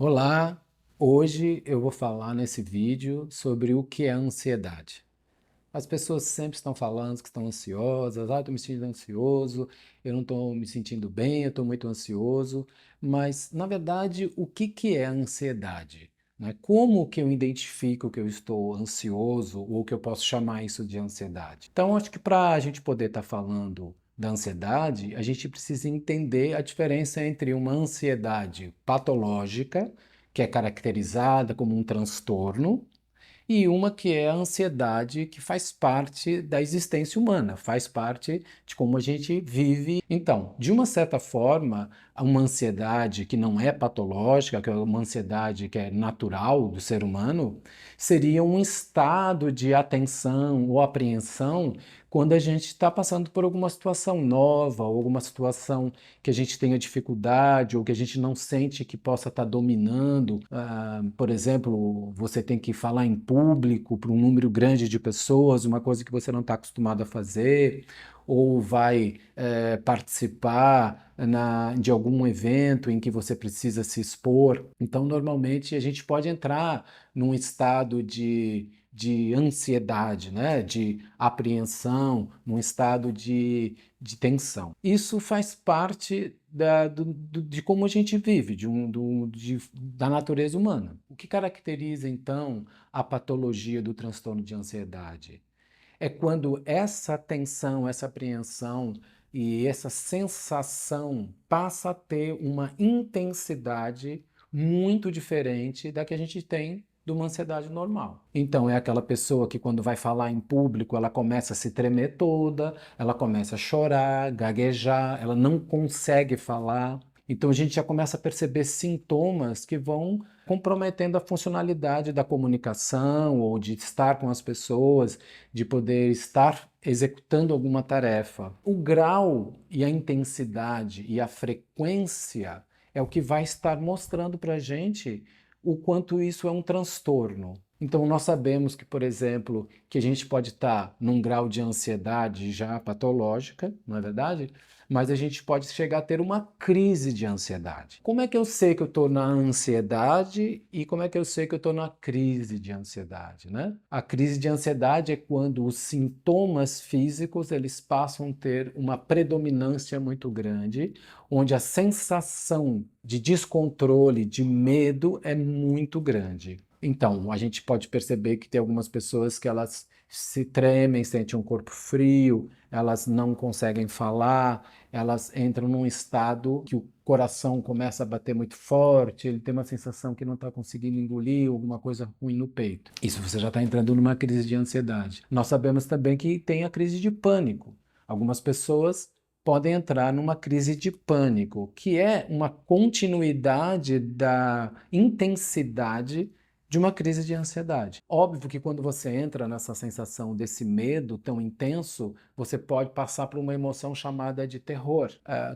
Olá, hoje eu vou falar nesse vídeo sobre o que é ansiedade. As pessoas sempre estão falando que estão ansiosas, estou me sentindo ansioso, eu não estou me sentindo bem, eu estou muito ansioso, mas na verdade o que é ansiedade? Né? Como que eu identifico que eu estou ansioso ou que eu posso chamar isso de ansiedade? Então acho que para a gente poder estar falando da ansiedade, a gente precisa entender a diferença entre uma ansiedade patológica, que é caracterizada como um transtorno, e uma que é a ansiedade, que faz parte da existência humana, faz parte de como a gente vive. Então, de uma certa forma, uma ansiedade que não é patológica, que é uma ansiedade que é natural do ser humano, seria um estado de atenção ou apreensão quando a gente está passando por alguma situação nova, ou alguma situação que a gente tenha dificuldade, ou que a gente não sente que possa estar dominando. Por exemplo, você tem que falar em público para um número grande de pessoas, uma coisa que você não está acostumado a fazer, ou vai participar de algum evento em que você precisa se expor. Então, normalmente, a gente pode entrar num estado de ansiedade, né? De apreensão, num estado de tensão. Isso faz parte de como a gente vive, da natureza humana. O que caracteriza, então, a patologia do transtorno de ansiedade? É quando essa tensão, essa apreensão e essa sensação passa a ter uma intensidade muito diferente da que a gente tem de uma ansiedade normal. Então, é aquela pessoa que, quando vai falar em público, ela começa a se tremer toda, ela começa a chorar, gaguejar, ela não consegue falar. Então, a gente já começa a perceber sintomas que vão comprometendo a funcionalidade da comunicação ou de estar com as pessoas, de poder estar executando alguma tarefa. O grau e a intensidade e a frequência é o que vai estar mostrando para a gente o quanto isso é um transtorno. Então, nós sabemos que, por exemplo, que a gente pode estar num grau de ansiedade já patológica, não é verdade? Mas a gente pode chegar a ter uma crise de ansiedade. Como é que eu sei que eu estou na ansiedade e como é que eu sei que eu estou na crise de ansiedade, né? A crise de ansiedade é quando os sintomas físicos eles passam a ter uma predominância muito grande, onde a sensação de descontrole, de medo é muito grande. Então, a gente pode perceber que tem algumas pessoas que elas se tremem, sentem um corpo frio, elas não conseguem falar, elas entram num estado que o coração começa a bater muito forte, ele tem uma sensação que não está conseguindo engolir alguma coisa ruim no peito. Isso você já está entrando numa crise de ansiedade. Nós sabemos também que tem a crise de pânico. Algumas pessoas podem entrar numa crise de pânico, que é uma continuidade da intensidade de uma crise de ansiedade. Óbvio que quando você entra nessa sensação desse medo tão intenso, você pode passar por uma emoção chamada de terror.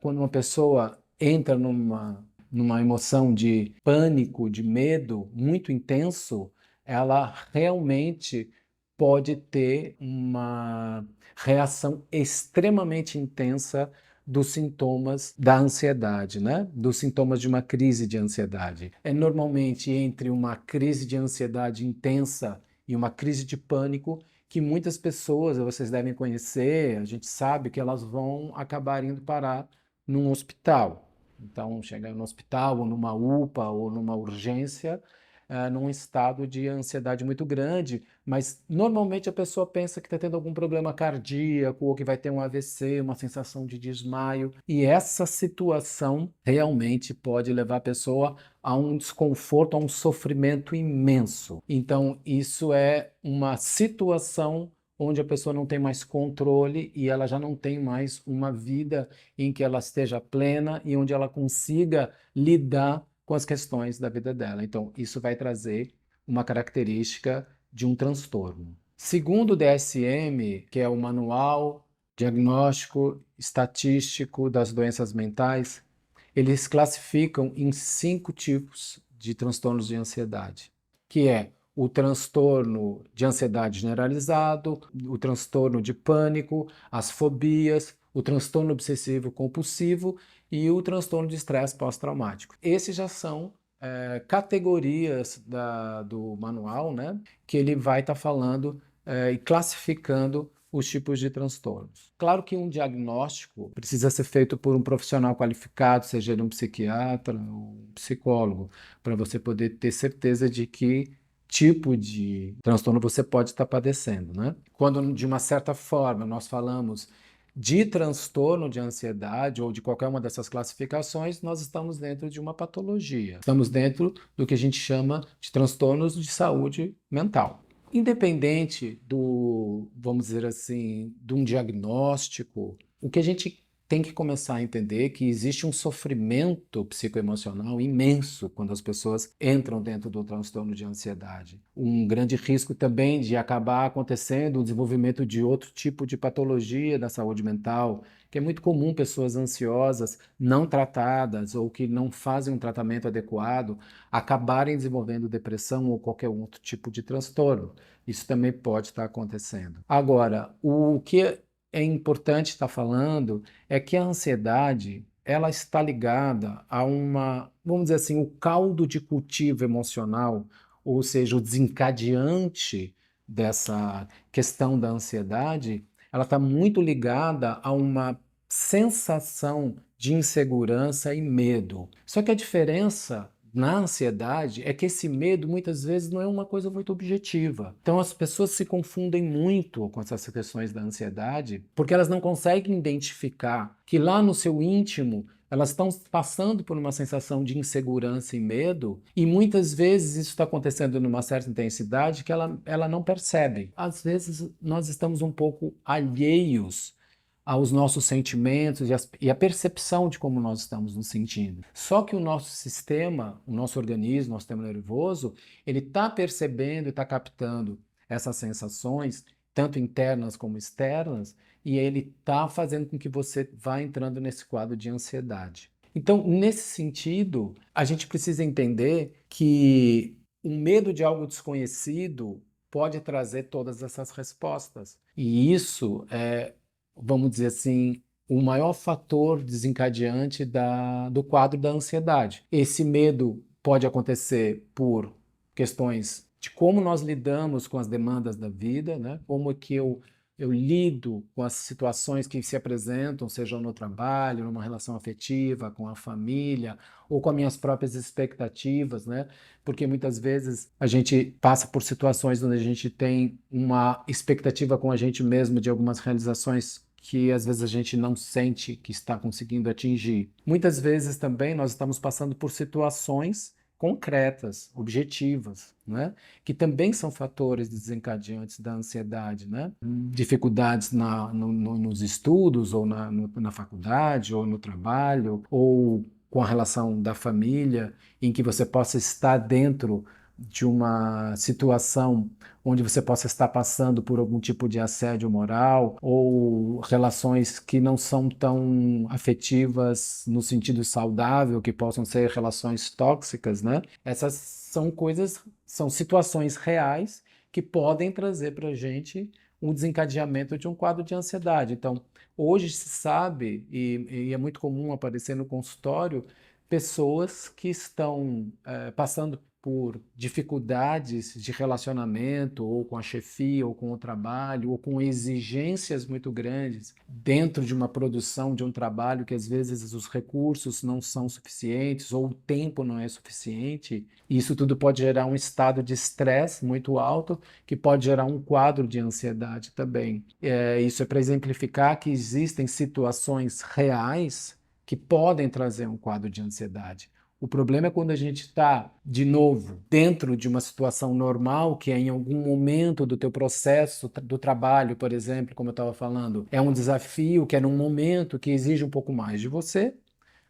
Quando uma pessoa entra numa emoção de pânico, de medo muito intenso, ela realmente pode ter uma reação extremamente intensa dos sintomas da ansiedade, né? Dos sintomas de uma crise de ansiedade. É normalmente entre uma crise de ansiedade intensa e uma crise de pânico que muitas pessoas, vocês devem conhecer, a gente sabe que elas vão acabar indo parar num hospital. Então, chega no hospital, ou numa UPA, ou numa urgência, num estado de ansiedade muito grande, mas normalmente a pessoa pensa que está tendo algum problema cardíaco ou que vai ter um AVC, uma sensação de desmaio, e essa situação realmente pode levar a pessoa a um desconforto, a um sofrimento imenso. Então, isso é uma situação onde a pessoa não tem mais controle e ela já não tem mais uma vida em que ela esteja plena e onde ela consiga lidar com as questões da vida dela. Então, isso vai trazer uma característica de um transtorno. Segundo o DSM, que é o Manual Diagnóstico Estatístico das Doenças Mentais, eles classificam em 5 tipos de transtornos de ansiedade, que é o transtorno de ansiedade generalizado, o transtorno de pânico, as fobias, o transtorno obsessivo compulsivo e o transtorno de estresse pós-traumático. Esses já são categorias do manual, né, que ele vai estar falando e classificando os tipos de transtornos. Claro que um diagnóstico precisa ser feito por um profissional qualificado, seja ele um psiquiatra ou um psicólogo, para você poder ter certeza de que tipo de transtorno você pode estar padecendo, né? Quando, de uma certa forma, nós falamos de transtorno de ansiedade ou de qualquer uma dessas classificações, nós estamos dentro de uma patologia. Estamos dentro do que a gente chama de transtornos de saúde mental. Independente vamos dizer assim, de um diagnóstico, o que a gente tem que começar a entender é que existe um sofrimento psicoemocional imenso quando as pessoas entram dentro do transtorno de ansiedade. Um grande risco também de acabar acontecendo o desenvolvimento de outro tipo de patologia da saúde mental, que é muito comum pessoas ansiosas, não tratadas ou que não fazem um tratamento adequado, acabarem desenvolvendo depressão ou qualquer outro tipo de transtorno. Isso também pode estar acontecendo. Agora, o que é importante estar falando é que a ansiedade ela está ligada a vamos dizer assim, o caldo de cultivo emocional, ou seja, o desencadeante dessa questão da ansiedade, ela está muito ligada a uma sensação de insegurança e medo. Só que a diferença na ansiedade é que esse medo muitas vezes não é uma coisa muito objetiva. Então as pessoas se confundem muito com essas questões da ansiedade porque elas não conseguem identificar que lá no seu íntimo elas estão passando por uma sensação de insegurança e medo, e muitas vezes isso está acontecendo numa certa intensidade que ela não percebe. Às vezes nós estamos um pouco alheios aos nossos sentimentos e a percepção de como nós estamos nos sentindo. Só que o nosso sistema, o nosso organismo, nosso sistema nervoso, ele está percebendo e está captando essas sensações, tanto internas como externas, e ele está fazendo com que você vá entrando nesse quadro de ansiedade. Então, nesse sentido, a gente precisa entender que o medo de algo desconhecido pode trazer todas essas respostas. E isso vamos dizer assim, o maior fator desencadeante do quadro da ansiedade. Esse medo pode acontecer por questões de como nós lidamos com as demandas da vida, né? Como é que eu lido com as situações que se apresentam, seja no trabalho, numa relação afetiva, com a família, ou com as minhas próprias expectativas, né? Porque muitas vezes a gente passa por situações onde a gente tem uma expectativa com a gente mesmo de algumas realizações que às vezes a gente não sente que está conseguindo atingir. Muitas vezes também nós estamos passando por situações concretas, objetivas, né? Que também são fatores desencadeantes da ansiedade, né? Dificuldades nos estudos, ou na faculdade, ou no trabalho, ou com a relação da família, em que você possa estar dentro de uma situação onde você possa estar passando por algum tipo de assédio moral ou relações que não são tão afetivas no sentido saudável, que possam ser relações tóxicas, né? Essas são coisas, são situações reais que podem trazer para a gente um desencadeamento de um quadro de ansiedade. Então, hoje se sabe, e é muito comum aparecer no consultório, pessoas que estão passando por dificuldades de relacionamento, ou com a chefia, ou com o trabalho, ou com exigências muito grandes dentro de uma produção de um trabalho que às vezes os recursos não são suficientes, ou o tempo não é suficiente. Isso tudo pode gerar um estado de estresse muito alto, que pode gerar um quadro de ansiedade também. Isso é para exemplificar que existem situações reais que podem trazer um quadro de ansiedade. O problema é quando a gente está, de novo, dentro de uma situação normal, que é em algum momento do teu processo do trabalho, por exemplo, como eu estava falando, é um desafio que é num momento que exige um pouco mais de você,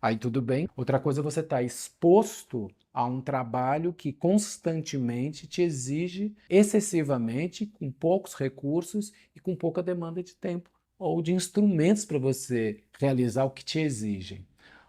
aí tudo bem. Outra coisa é você estar exposto a um trabalho que constantemente te exige excessivamente, com poucos recursos e com pouca demanda de tempo ou de instrumentos para você realizar o que te exigem.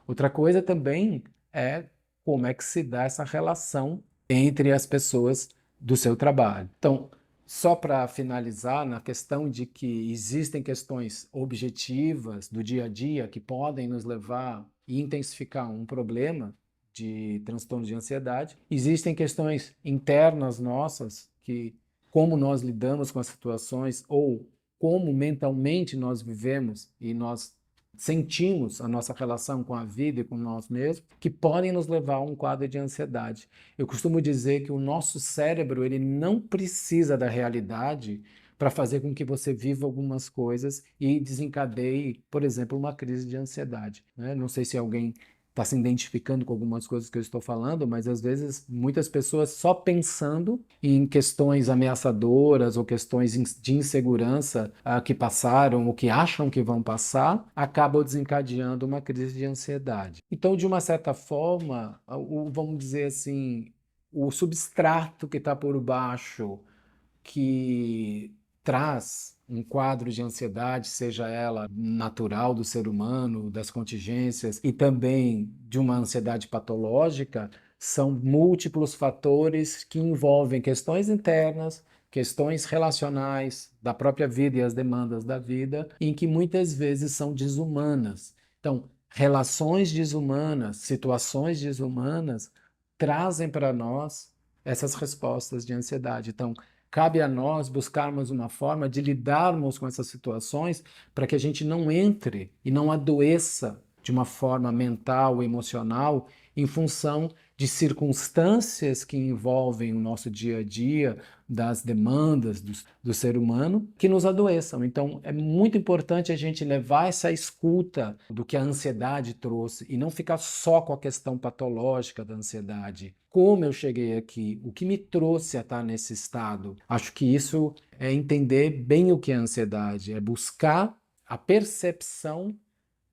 Outra coisa também é como é que se dá essa relação entre as pessoas do seu trabalho. Então, só para finalizar, na questão de que existem questões objetivas do dia a dia que podem nos levar e intensificar um problema de transtorno de ansiedade. Existem questões internas nossas, que como nós lidamos com as situações ou como mentalmente nós vivemos e nós sentimos a nossa relação com a vida e com nós mesmos, que podem nos levar a um quadro de ansiedade. Eu costumo dizer que o nosso cérebro, ele não precisa da realidade para fazer com que você viva algumas coisas e desencadeie, por exemplo, uma crise de ansiedade, né? Não sei se alguém está se identificando com algumas coisas que eu estou falando, mas às vezes muitas pessoas só pensando em questões ameaçadoras ou questões de insegurança que passaram ou que acham que vão passar, acabam desencadeando uma crise de ansiedade. Então, de uma certa forma, vamos dizer assim, o substrato que está por baixo, que traz um quadro de ansiedade, seja ela natural do ser humano, das contingências, e também de uma ansiedade patológica, são múltiplos fatores que envolvem questões internas, questões relacionais da própria vida e as demandas da vida, em que muitas vezes são desumanas. Então, relações desumanas, situações desumanas, trazem para nós essas respostas de ansiedade. Então, cabe a nós buscarmos uma forma de lidarmos com essas situações para que a gente não entre e não adoeça de uma forma mental, emocional, em função de circunstâncias que envolvem o nosso dia a dia, das demandas do ser humano, que nos adoeçam. Então, é muito importante a gente levar essa escuta do que a ansiedade trouxe e não ficar só com a questão patológica da ansiedade. Como eu cheguei aqui? O que me trouxe a estar nesse estado? Acho que isso é entender bem o que é ansiedade, é buscar a percepção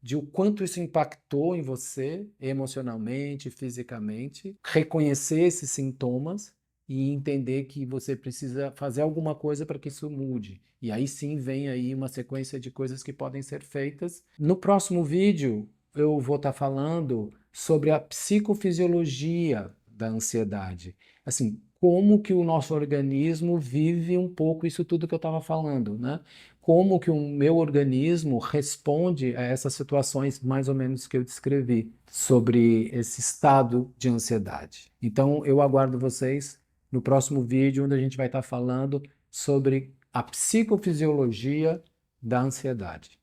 de o quanto isso impactou em você emocionalmente, fisicamente, reconhecer esses sintomas e entender que você precisa fazer alguma coisa para que isso mude. E aí sim vem aí uma sequência de coisas que podem ser feitas. No próximo vídeo eu vou estar falando sobre a psicofisiologia da ansiedade. Assim, como que o nosso organismo vive um pouco isso tudo que eu estava falando, né? Como que o meu organismo responde a essas situações mais ou menos que eu descrevi sobre esse estado de ansiedade. Então, eu aguardo vocês no próximo vídeo, onde a gente vai estar falando sobre a psicofisiologia da ansiedade.